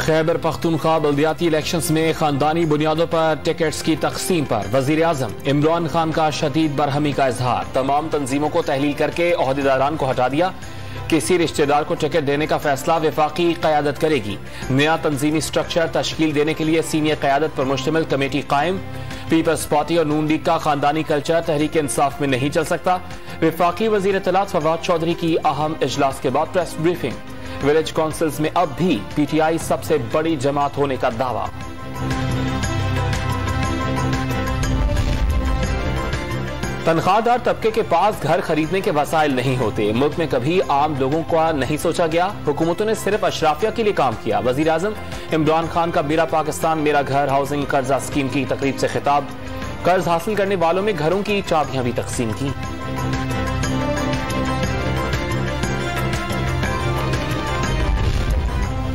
Khyber Pakhtunkhwa बल्दियाती elections में खानदानी बुनियादों पर टिकट्स की तकसीम पर वजीर आजम इमरान खान का शदीद बरहमी का इजहार। तमाम तंजीमों को तहलील करके ओहदेदारान को हटा दिया। किसी रिश्तेदार को टिकट देने का फैसला वफाकी क़यादत करेगी। नया तंजीमी स्ट्रक्चर तश्कील देने के लिए सीनियर क़यादत पर मुश्तमिल कमेटी कायम। पीपल्स पार्टी और नून लीग का खानदानी कल्चर तहरीक इंसाफ में नहीं चल सकता। वफाकी वजीर इत्तलात फवाद चौधरी की अहम इजलास के बाद प्रेस ब्रीफिंग। विलेज काउंसिल्स में अब भी पीटीआई सबसे बड़ी जमात होने का दावा। तनख्वाहदार तबके के पास घर खरीदने के वसाइल नहीं होते। मुल्क में कभी आम लोगों का नहीं सोचा गया। हुकूमतों ने सिर्फ अशराफिया के लिए काम किया। वजीर आजम इमरान खान का मेरा पाकिस्तान मेरा घर हाउसिंग कर्जा स्कीम की तकरीब से खिताब। कर्ज हासिल करने वालों में घरों की चाबियां भी तकसीम की।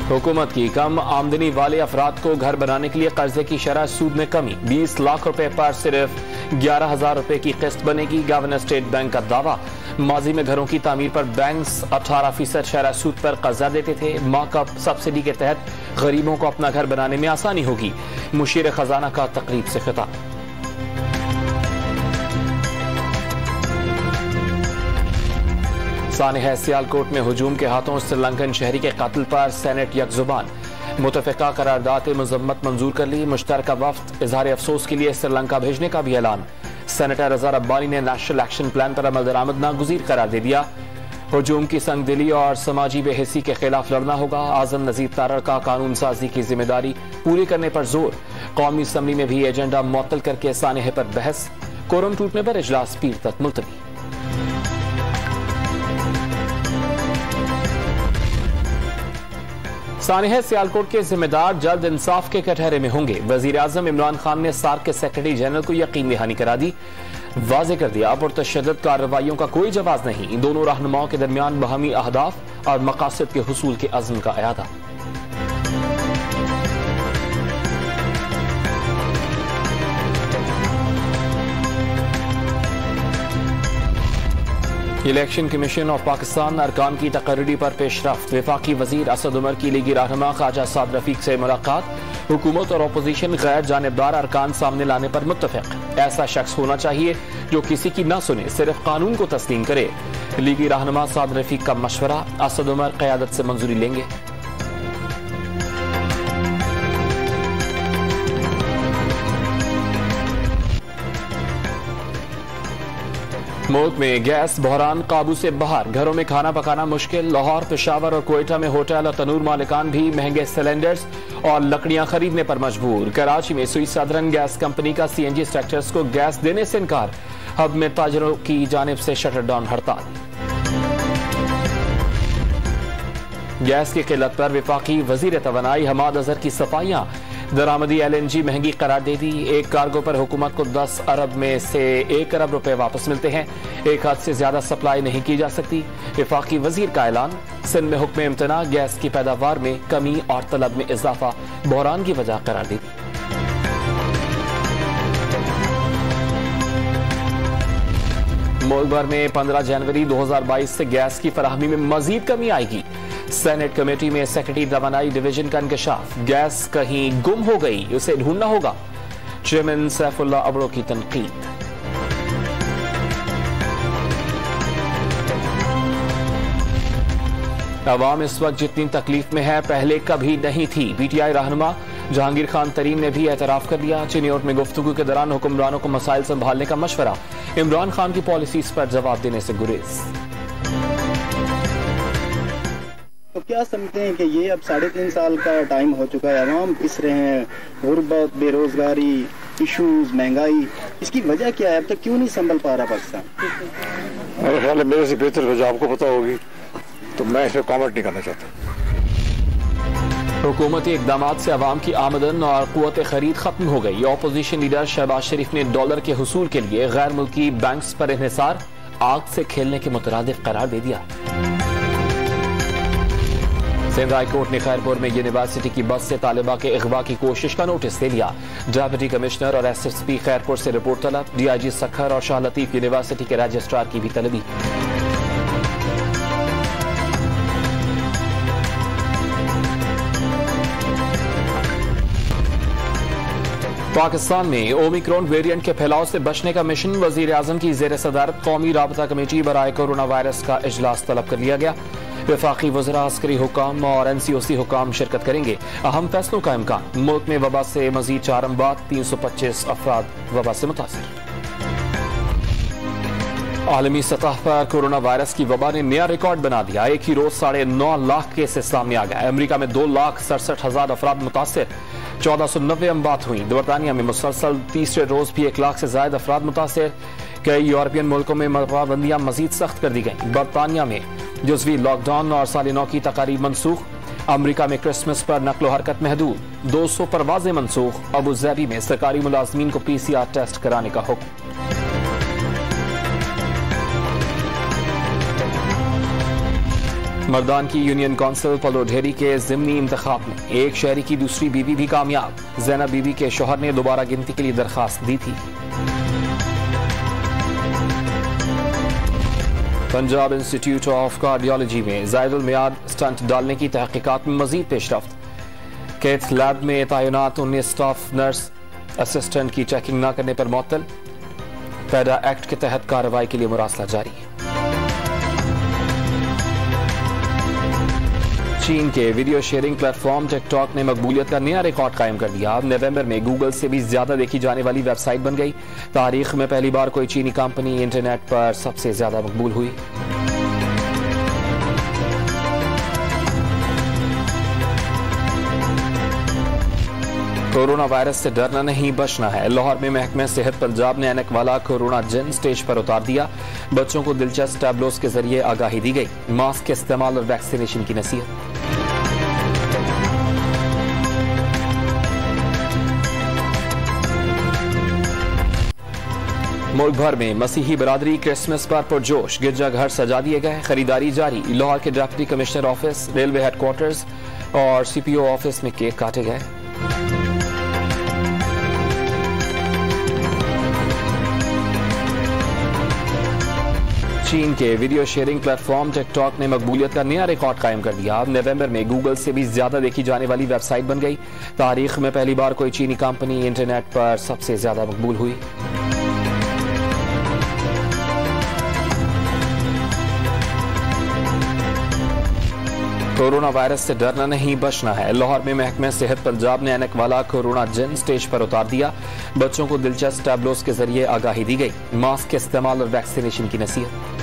हुकूमत की कम आमदनी वाले अफराद को घर बनाने के लिए कर्जे की शरह सूद में कमी। 20 लाख रुपए पर सिर्फ 11,000 रुपए की किस्त बनेगी। गवर्नर स्टेट बैंक का दावा। माजी में घरों की तामीर पर बैंक्स 18% शरह सूद पर कर्जा देते थे। मार्कअप सब्सिडी के तहत गरीबों को अपना घर बनाने में आसानी होगी। मुशीर खजाना का तकरीब से खिताब। सानिह सियालकोट में हुजूम के हाथों श्रीलंकन शहरी के कातिल पर सेनेट यकजुबान। मुतफ़िका करारदाद मज़म्मत मंजूर कर ली। मुश्तरका वफ्द इजहार अफसोस के लिए श्रीलंका भेजने का भी ऐलान। सेनेटर रज़ा रब्बानी ने नेशनल एक्शन प्लान पर अमल दरामद नागुज़ीर करार दे दिया। हुजूम की संगदिली और समाजी बेहिसी के खिलाफ लड़ना होगा। आजम नज़ीर तारड़ का कानून साजी की जिम्मेदारी पूरी करने पर जोर। कौमी असम्बली में भी एजेंडा मुअत्तल करके सानिह पर बहस। कोरम टूटने पर इजलास पीर तक मुलतवी। सानिह सियालकोट के जिम्मेदार जल्द इंसाफ के कटहरे में होंगे। वजीर आजम इमरान खान ने सार्क के सेक्रेटरी जनरल को यकीन दहानी करा दी। वाजे कर दिया पुरतशद्दुद कार्रवाइयों का कोई जवाब नहीं। दोनों रहनुमाओं के दरमियान बाहमी अहदाफ और मकासद के हुसूल के अज़्म का अयादा। इलेक्शन कमीशन ऑफ पाकिस्तान अरकान की तकर्री पर पेशरफ्त। वफाकी वजीर असद उमर की लीगी रहनुमा ख्वाजा साद रफीक से मुलाकात। हुकूमत और अपोजिशन गैर जानिबदार अरकान सामने लाने पर मुत्तफिक। ऐसा शख्स होना चाहिए जो किसी की न सुने, सिर्फ कानून को तस्लीम करे। लीगी रहनुमा साद रफीक का मशवरा। असद उमर क़यादत से मंजूरी लेंगे। मुल्क में गैस बहरान काबू से बाहर। घरों में खाना पकाना मुश्किल। लाहौर, पेशावर और कोयटा में होटल और तनूर मालिकान भी महंगे सिलेंडर्स और लकड़ियां खरीदने पर मजबूर। कराची में सुई साधारण गैस कंपनी का सीएनजी सेक्टर्स को गैस देने से इनकार। हब में ताजरों की जानिब से शटर डाउन हड़ताल। गैस की किल्लत पर वफाकी वजीर तवानाई हमाद अजहर की सफाइयां। दरामदी LNG महंगी करार दे दी। एक कार्गो पर हुकूमत को 10 अरब में से 1 अरब रुपए वापस मिलते हैं। एक हद से ज्यादा सप्लाई नहीं की जा सकती। वफाकी वजीर का ऐलान। सिंध में हुक्म इम्तना। गैस की पैदावार में कमी और तलब में इजाफा बहरान की वजह करार दे दी। मुल्क भर में 15 जनवरी 2022 से गैस की फराहमी में मजीद कमी आएगी। सेनेट कमेटी में सेक्रेटरी तवानाई डिवीजन का इंकशाफ। गैस कहीं गुम हो गई, उसे ढूंढना होगा। चेयरमैन सैफुल्लाह अबड़ो की तनकीद। अवाम इस वक्त जितनी तकलीफ में है पहले कभी नहीं थी। पीटीआई रहनुमा जहांगीर खान तरीन ने भी एतराफ कर दिया। चिन्योट में गुफ्तगू के दौरान हुक्मरानों को मसाइल संभालने का मशवरा। इमरान खान की पॉलिसीज पर जवाब देने से गुरेज। तो क्या समझते हैं कि ये अब 3.5 साल का टाइम हो चुका है, अवाम पिस रहे हैं, गुर्बत, बेरोजगारी, इशूज, महंगाई, इसकी वजह क्या है? अब तक क्यों नहीं संभल पा रहा पाकिस्तान? मेरे ख्याल है मेरे से बेहतर वजह आपको पता होगी, तो मैं इस पर कॉमेंट नहीं करना चाहता। हुकूमती इकदामात से अवाम की आमदन और कुव्वत खरीद खत्म हो गई। अपोजिशन लीडर शहबाज शरीफ ने डॉलर के हुसूल के लिए गैर मुल्की बैंक्स पर इन्हिसार आग से खेलने के मुतरादिफ करार दे दिया। सिंध हाई कोर्ट ने खैरपुर में यूनिवर्सिटी की बस से तालिबा के अगवा की कोशिश का नोटिस दे दिया। डिप्टी कमिश्नर और SSP खैरपुर से रिपोर्ट तलब। DIG सखर और शाह लतीफ यूनिवर्सिटी के रजिस्ट्रार की भी तलबी। पाकिस्तान में ओमिक्रॉन वेरिएंट के फैलाव से बचने का मिशन, वजीर आजम की जेर सदारत कौमी राबता कमेटी बराए कोरोना वायरस का इजलास तलब कर लिया गया। वफाकी वज़रा, अस्करी हुकाम और NCOC हुकाम शिरकत करेंगे। अहम फैसलों का इम्कान। मुल्क में वबा से मजीद 4 अमवात, 325 अफराद वबा से मुतासिर। आलमी सतह पर कोरोना वायरस की वबा ने नया रिकॉर्ड बना दिया। एक ही रोज 9.5 लाख केसेस सामने आ गया। अमेरिका में 2,67,000 अफराद मुतासिर, 1490 अमवात हुई। बरतानिया में मुसलसल तीसरे रोज भी 1 लाख से ज्यादा अफराद मुतासिर। कई यूरोपियन मुल्कों में पाबंदियां मजीद सख्त कर दी गई। बरतानिया में जुज़वी लॉकडाउन और साल नौ की तकारीब मनसूख। अमेरिका में क्रिसमस पर नकलो हरकत महदूद। 200 परवाजें मनसूख। अबू ज़ैबी में सरकारी मुलाजमीन को PCR टेस्ट कराने का हुक्म। मर्दान की यूनियन काउंसिल पलोढेरी के ज़िमनी इंतखाब में एक शहरी की दूसरी बीवी भी कामयाब। ज़ैनब बीवी के शौहर ने दोबारा गिनती के लिए दरखास्त दी थी। पंजाब इंस्टीट्यूट ऑफ कार्डियोलॉजी में ज़ायदुल मियाद स्टंट डालने की तहकीकात में मजीद पेशरफ्त। कैथ लैब में तैनात 19 स्टाफ नर्स असिस्टेंट की चेकिंग न करने पर मुअत्तल। पैदा एक्ट के तहत कार्रवाई के लिए मुरासला जारी। चीन के वीडियो शेयरिंग प्लेटफॉर्म टिकटॉक ने मकबूलियत का नया रिकॉर्ड कायम कर दिया। नवंबर में गूगल से भी ज्यादा देखी जाने वाली वेबसाइट बन गई। तारीख में पहली बार कोई चीनी कंपनी इंटरनेट पर सबसे ज्यादा मकबूल हुई। कोरोना वायरस से डरना नहीं, बचना है। लाहौर में महकमे सेहत पंजाब ने ऐनक वाला कोरोना जिन स्टेज पर उतार दिया। बच्चों को दिलचस्प टैबलोस के जरिए आगाही दी गई। मास्क के इस्तेमाल और वैक्सीनेशन की नसीहत। मुल्क भर में मसीही बरादरी क्रिसमस पर पुरजोश। गिरजाघर सजा दिए गए, खरीदारी जारी। लाहौर के deputy commissioner office, railway headquarters और CPO ऑफिस में केक काटे गए। चीन के वीडियो शेयरिंग प्लेटफॉर्म टिकटॉक ने मकबूलियत का नया रिकॉर्ड कायम कर दिया। नवंबर में गूगल से भी ज्यादा देखी जाने वाली वेबसाइट बन गई। तारीख में पहली बार कोई चीनी कंपनी इंटरनेट पर सबसे ज्यादा मकबूल हुई। कोरोना वायरस से डरना नहीं, बचना है। लाहौर में महकमे सेहत पंजाब ने ऐनक वाला कोरोना जिन स्टेज पर उतार दिया। बच्चों को दिलचस्प टैबलोस के जरिए आगाही दी गई। मास्क के इस्तेमाल और वैक्सीनेशन की नसीहत।